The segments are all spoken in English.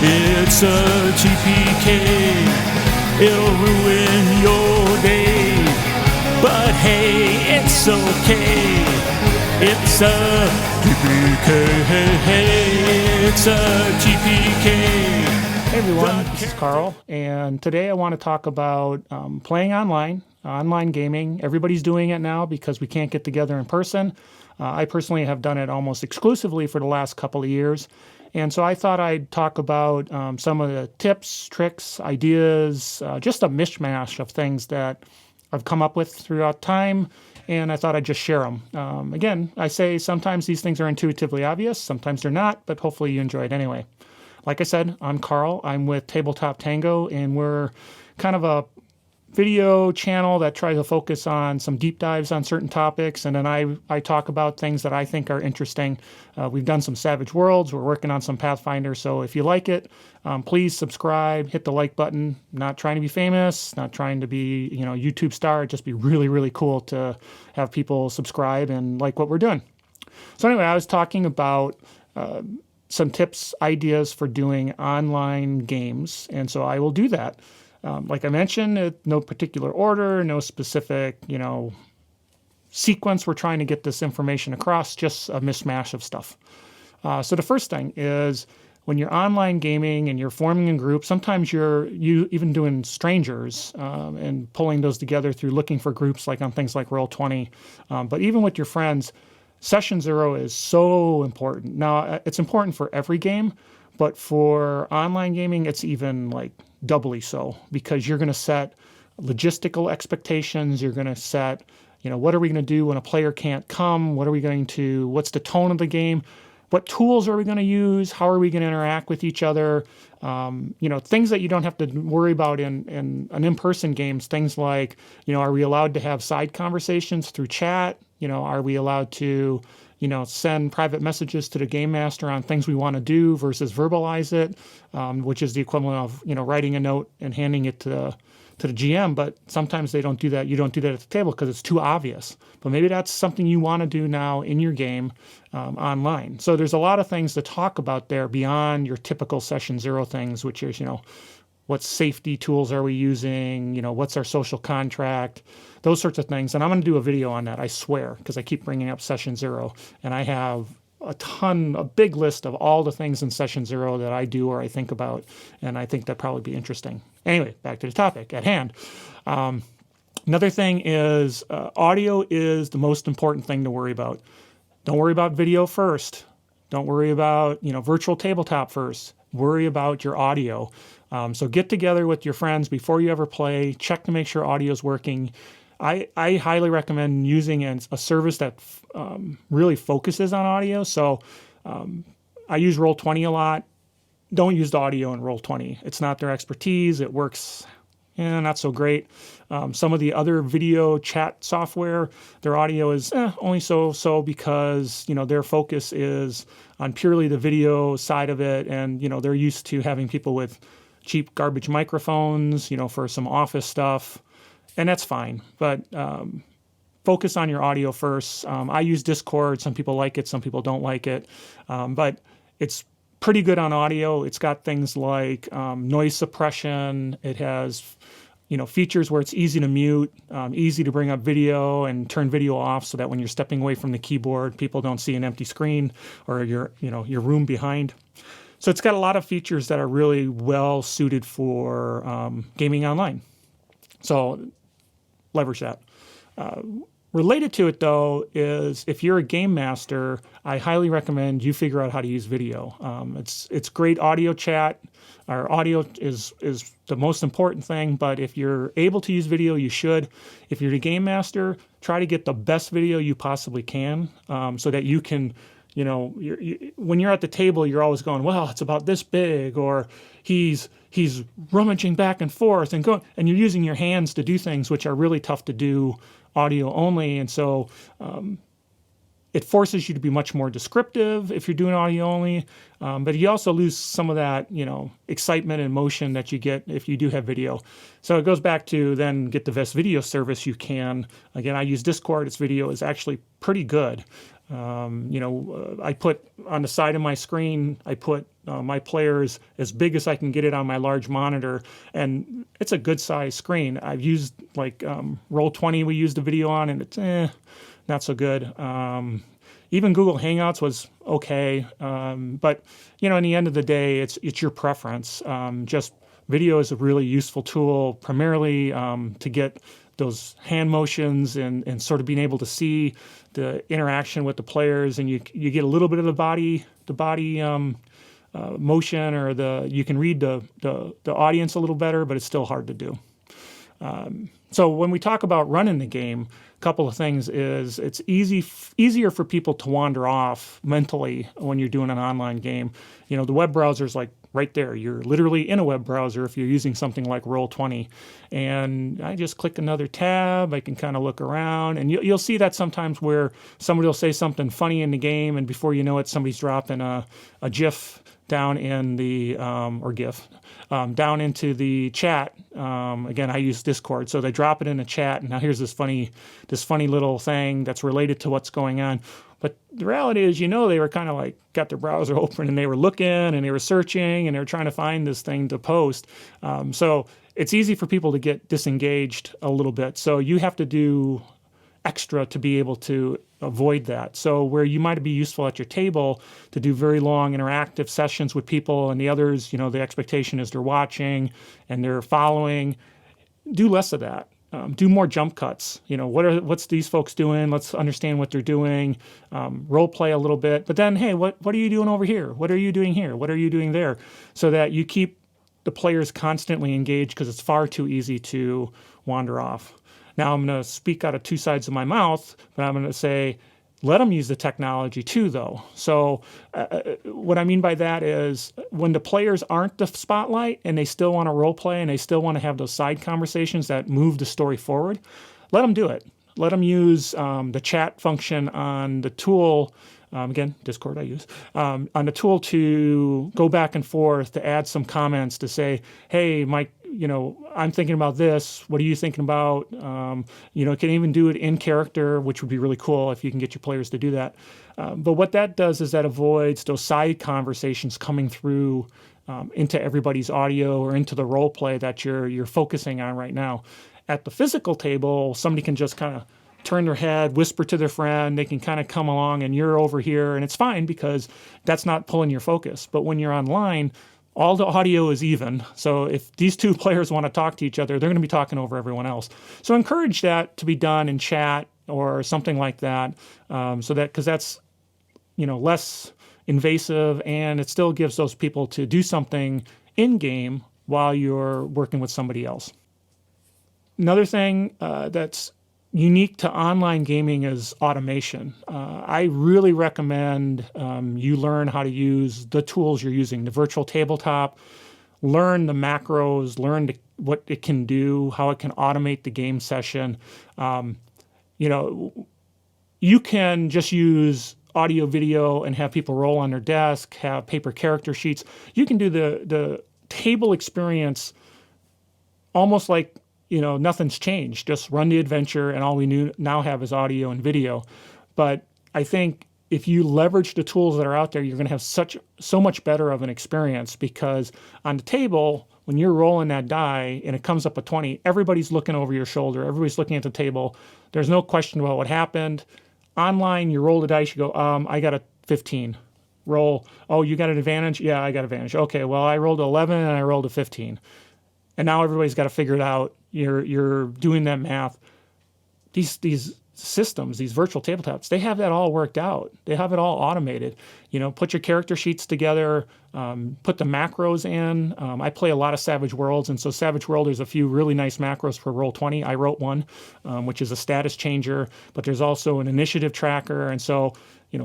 It's a TPK. It'll ruin your day. But hey, it's okay. It's a TPK. It's a TPK. Hey everyone, this is Carl, and today I want to talk about playing online gaming. Everybody's doing it now because we can't get together in person. I personally have done it almost exclusively for the last couple of years. And so I thought I'd talk about some of the tips, tricks, ideas, just a mishmash of things that I've come up with throughout time, and I thought I'd just share them. Again, I say sometimes these things are intuitively obvious, sometimes they're not, but hopefully you enjoy it anyway. Like I said, I'm Carl. I'm with Tabletop Tango, and we're kind of a video channel that tries to focus on some deep dives on certain topics, and then I talk about things that I think are interesting. We've done some Savage Worlds. We're working on some Pathfinder, so if you like it, please subscribe, hit the like button. Not trying to be famous, not trying to be, YouTube star. It'd just be really, really cool to have people subscribe and like what we're doing. So anyway, I was talking about some tips, ideas for doing online games, and so I will do that. Like I mentioned, no particular order, no specific, sequence. We're trying to get this information across, just a mishmash of stuff. So the first thing is when you're online gaming and you're forming a group, sometimes you even doing strangers and pulling those together through looking for groups like on things like Roll20. But even with your friends, Session Zero is so important. Now, it's important for every game, but for online gaming, it's even like doubly so, because you're going to set logistical expectations. You're going to set, what are we going to do when a player can't come? What's the tone of the game? What tools are we going to use? How are we going to interact with each other? Things that you don't have to worry about in an in-person games. Things like, are we allowed to have side conversations through chat? Are we allowed to, send private messages to the game master on things we want to do versus verbalize it, which is the equivalent of, writing a note and handing it to the GM. But sometimes they don't do that. You don't do that at the table because it's too obvious. But maybe that's something you want to do now in your game online. So there's a lot of things to talk about there beyond your typical Session Zero things, which is, what safety tools are we using? What's our social contract? Those sorts of things. And I'm going to do a video on that, I swear, because I keep bringing up Session Zero. And I have a big list of all the things in Session Zero that I do or I think about. And I think that'd probably be interesting. Anyway, back to the topic at hand. Another thing is audio is the most important thing to worry about. Don't worry about video first. Don't worry about, virtual tabletop first. Worry about your audio. So get together with your friends before you ever play. Check to make sure audio is working. I highly recommend using a service that really focuses on audio. So I use Roll20 a lot. Don't use the audio in Roll20. It's not their expertise. It works not so great. Some of the other video chat software, their audio is only so because, their focus is on purely the video side of it. And, they're used to having people with cheap garbage microphones, for some office stuff. And that's fine. But focus on your audio first. I use Discord. Some people like it. Some people don't like it. But it's pretty good on audio. It's got things like noise suppression. It has features where it's easy to mute, easy to bring up video and turn video off so that when you're stepping away from the keyboard, people don't see an empty screen or your room behind. So it's got a lot of features that are really well suited for gaming online. So leverage that. Related to it, though, is if you're a game master, I highly recommend you figure out how to use video. It's great audio chat. Our audio is the most important thing, but if you're able to use video, you should. If you're the game master, try to get the best video you possibly can so that you can, when you're at the table, you're always going, well, it's about this big, or he's rummaging back and forth and you're using your hands to do things which are really tough to do audio only. And so it forces you to be much more descriptive if you're doing audio only, but you also lose some of that, excitement and emotion that you get if you do have video. So it goes back to then get the best video service you can. Again, I use Discord. Its video is actually pretty good. I put on the side of my screen, I put my players as big as I can get it on my large monitor, and it's a good size screen. I've used like Roll20 we used a video on, and it's not so good. Even Google Hangouts was okay, but in the end of the day, it's your preference. Just video is a really useful tool, primarily to get those hand motions and sort of being able to see the interaction with the players, and you get a little bit of the body motion, or you can read the audience a little better, but it's still hard to do. So when we talk about running the game, a couple of things is it's easier for people to wander off mentally when you're doing an online game. The web browser's like right there. You're literally in a web browser if you're using something like Roll20. And I just click another tab. I can kind of look around. And you'll see that sometimes where somebody will say something funny in the game, and before you know it, somebody's dropping a GIF down in the or GIF down into the chat. Again, I use Discord, so they drop it in the chat, and now here's this funny little thing that's related to what's going on. But the reality is, they were kind of like got their browser open and they were looking and they were searching and they were trying to find this thing to post. So it's easy for people to get disengaged a little bit. So you have to do extra to be able to avoid that. So where you might be useful at your table to do very long interactive sessions with people, and the others, the expectation is they're watching and they're following, do less of that. Do more jump cuts. What's these folks doing? Let's understand what they're doing. Role play a little bit, but then, hey, what are you doing over here? What are you doing here? What are you doing there? So that you keep the players constantly engaged, because it's far too easy to wander off. Now I'm going to speak out of two sides of my mouth, but I'm going to say, let them use the technology too, though. So what I mean by that is when the players aren't the spotlight and they still want to role play and they still want to have those side conversations that move the story forward, let them do it. Let them use the chat function on the tool. Again, Discord I use, on the tool to go back and forth, to add some comments, to say, hey, Mike, I'm thinking about this. What are you thinking about? Can even do it in character, which would be really cool if you can get your players to do that. But what that does is that avoids those side conversations coming through into everybody's audio or into the role play that you're focusing on right now. At the physical table, somebody can just kind of turn their head, whisper to their friend, they can kind of come along and you're over here, and it's fine because that's not pulling your focus. But when you're online, all the audio is even. So if these two players want to talk to each other, they're going to be talking over everyone else. So encourage that to be done in chat or something like that, because that's less invasive, and it still gives those people to do something in game while you're working with somebody else. Another thing that's unique to online gaming is automation. I really recommend you learn how to use the tools you're using, the virtual tabletop, learn the macros, learn what it can do, how it can automate the game session. You can just use audio, video, and have people roll on their desk, have paper character sheets. You can do the table experience almost like nothing's changed. Just run the adventure, and all we now have is audio and video. But I think if you leverage the tools that are out there, you're going to have so much better of an experience, because on the table, when you're rolling that die and it comes up a 20, everybody's looking over your shoulder. Everybody's looking at the table. There's no question about what happened. Online, you roll the dice, you go, I got a 15. Roll. Oh, you got an advantage? Yeah, I got advantage. Okay, well, I rolled 11 and I rolled a 15. And now everybody's got to figure it out. You're doing that math. These systems, these virtual tabletops, they have that all worked out. They have it all automated. Put your character sheets together, put the macros in. I play a lot of Savage Worlds, and so Savage World, there's a few really nice macros for Roll20. I wrote one, which is a status changer, but there's also an initiative tracker. And so,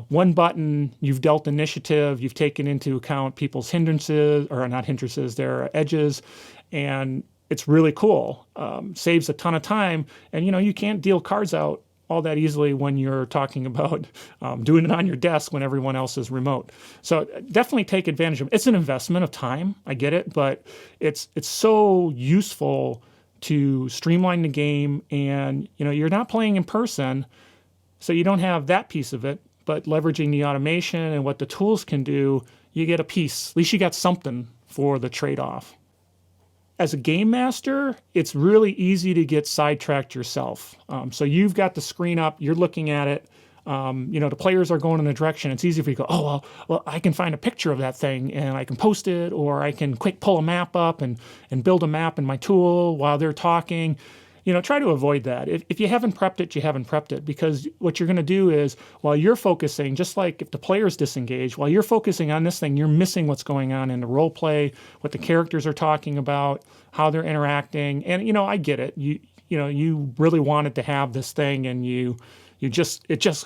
one button, you've dealt initiative, you've taken into account people's hindrances, or not hindrances, their edges, and it's really cool. Saves a ton of time, and you can't deal cards out all that easily when you're talking about doing it on your desk when everyone else is remote. So definitely take advantage of it. It's an investment of time, I get it, but it's so useful to streamline the game, and you're not playing in person, so you don't have that piece of it. but leveraging the automation and what the tools can do, you get a piece. At least you got something for the trade-off. As a game master, it's really easy to get sidetracked yourself. So you've got the screen up, you're looking at it. The players are going in a direction. It's easy for you to go, oh, well, I can find a picture of that thing and I can post it, or I can quick pull a map up and build a map in my tool while they're talking. Try to avoid that. If you haven't prepped it, you haven't prepped it, because what you're going to do is, while you're focusing, just like if the player's disengaged, while you're focusing on this thing, you're missing what's going on in the role play, what the characters are talking about, how they're interacting. And, I get it. You really wanted to have this thing, and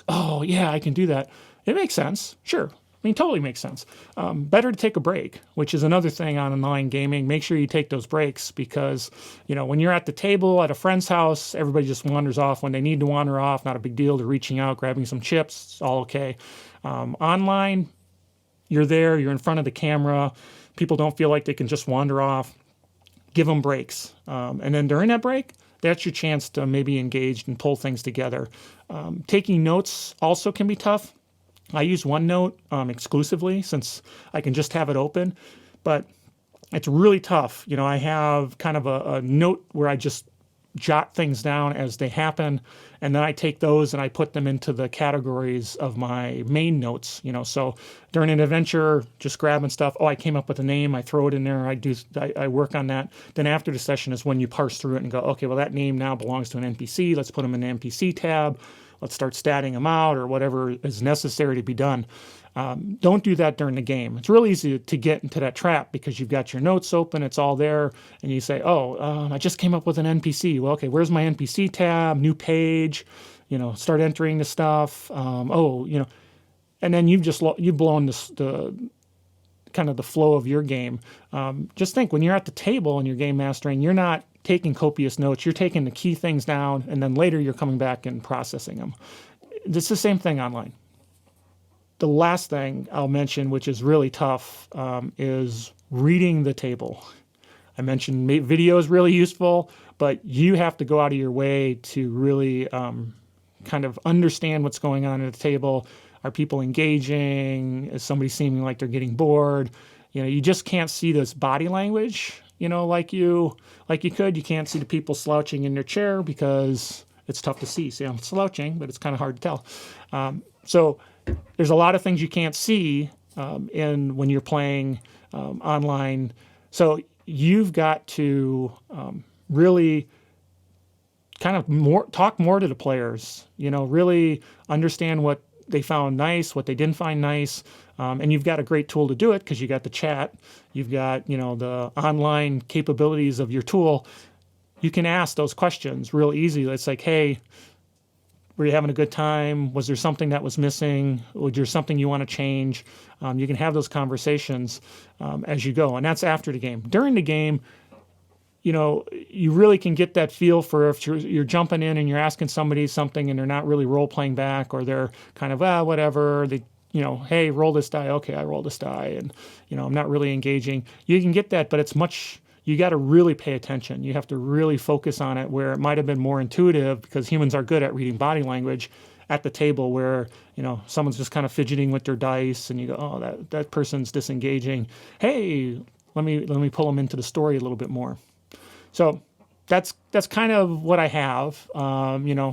oh yeah, I can do that. It makes sense. Sure. Totally makes sense. Better to take a break, which is another thing on online gaming. Make sure you take those breaks, because, when you're at the table at a friend's house, everybody just wanders off when they need to wander off. Not a big deal. They're reaching out, grabbing some chips. It's all okay. Online, you're there. You're in front of the camera. People don't feel like they can just wander off. Give them breaks. And then during that break, that's your chance to maybe engage and pull things together. Taking notes also can be tough. I use OneNote exclusively, since I can just have it open, but it's really tough. I have kind of a note where I just jot things down as they happen, and then I take those and I put them into the categories of my main notes. So during an adventure, just grabbing stuff. Oh, I came up with a name. I throw it in there. I work on that. Then after the session is when you parse through it and go, okay, well, that name now belongs to an NPC. Let's put them in the NPC tab. Let's start statting them out, or whatever is necessary to be done. Don't do that during the game. It's really easy to get into that trap, because you've got your notes open, it's all there, and you say, I just came up with an NPC. Well, okay, where's my NPC tab? New page, start entering the stuff. And then you've blown the kind of the flow of your game. Just think, when you're at the table and you're game mastering, you're not taking copious notes. You're taking the key things down, and then later you're coming back and processing them. It's the same thing online. The last thing I'll mention, which is really tough, is reading the table. I mentioned video is really useful, but you have to go out of your way to really kind of understand what's going on at the table. Are people engaging? Is somebody seeming like they're getting bored? You just can't see this body language, like you could. You can't see the people slouching in their chair, because it's tough to see. See, I'm slouching, but it's kind of hard to tell. So there's a lot of things you can't see when you're playing online. So you've got to really kind of talk more to the players, really understand what they found nice, what they didn't find nice. And you've got a great tool to do it, because you got the chat, you've got, the online capabilities of your tool. You can ask those questions real easy. It's like, hey, were you having a good time? Was there something that was missing? Was there something you want to change? You can have those conversations as you go. And that's after the game. During the game, you really can get that feel for if you're jumping in and you're asking somebody something and they're not really role-playing back, or they're kind of, whatever. They, hey, roll this die. Okay, I roll this die. And, I'm not really engaging. You can get that, but you got to really pay attention. You have to really focus on it, where it might have been more intuitive, because humans are good at reading body language at the table, where, someone's just kind of fidgeting with their dice, and you go, oh, that person's disengaging. Hey, let me pull them into the story a little bit more. So that's kind of what I have.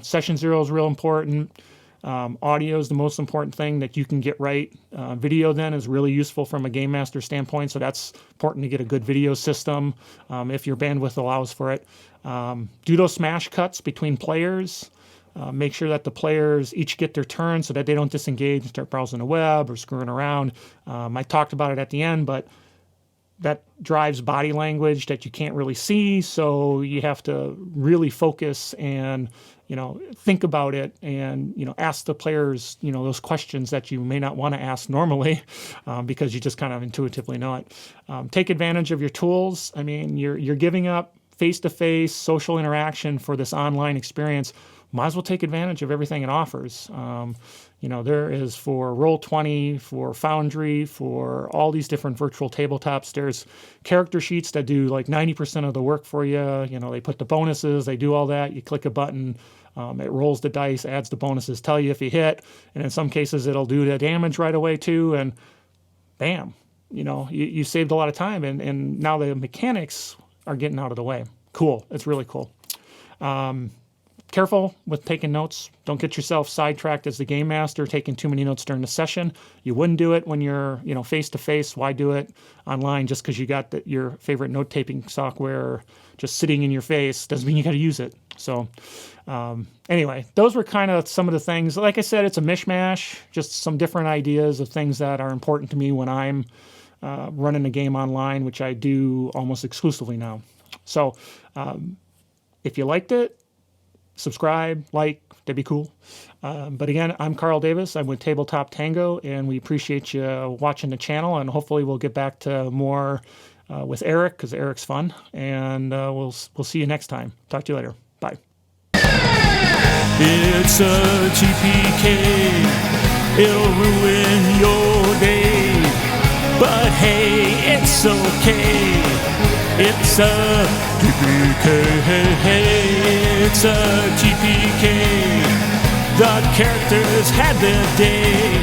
Session 0 is real important. Audio is the most important thing that you can get right. Video then is really useful from a game master standpoint. So that's important to get a good video system if your bandwidth allows for it. Do those smash cuts between players. Make sure that the players each get their turn, so that they don't disengage and start browsing the web or screwing around. I talked about it at the end, but that drives body language that you can't really see. So you have to really focus and, think about it, and, ask the players, those questions that you may not want to ask normally because you just kind of intuitively know it. Take advantage of your tools. You're giving up face-to-face social interaction for this online experience. Might as well take advantage of everything it offers. There is for Roll20, for Foundry, for all these different virtual tabletops. There's character sheets that do like 90% of the work for you. They put the bonuses, they do all that. You click a button, It rolls the dice, adds the bonuses, tell you if you hit, and in some cases it'll do the damage right away too, and bam, you saved a lot of time, and now the mechanics are getting out of the way. Cool. It's really cool. Careful with taking notes. Don't get yourself sidetracked as the game master, taking too many notes during the session. You wouldn't do it when you're, face to face. Why do it online just because you got your favorite note taking software just sitting in your face? Doesn't mean you got to use it. So anyway, those were kind of some of the things. Like I said, it's a mishmash, just some different ideas of things that are important to me when I'm running a game online, which I do almost exclusively now. So if you liked it, subscribe, like, that'd be cool. But again, I'm Carl Davis. I'm with Tabletop Tango, and we appreciate you watching the channel, and hopefully we'll get back to more with Eric, because Eric's fun, and we'll see you next time. Talk to you later. Bye. It's a TPK, it'll ruin your day, but hey, it's okay. It's a TPK, it's a TPK. The characters had their day.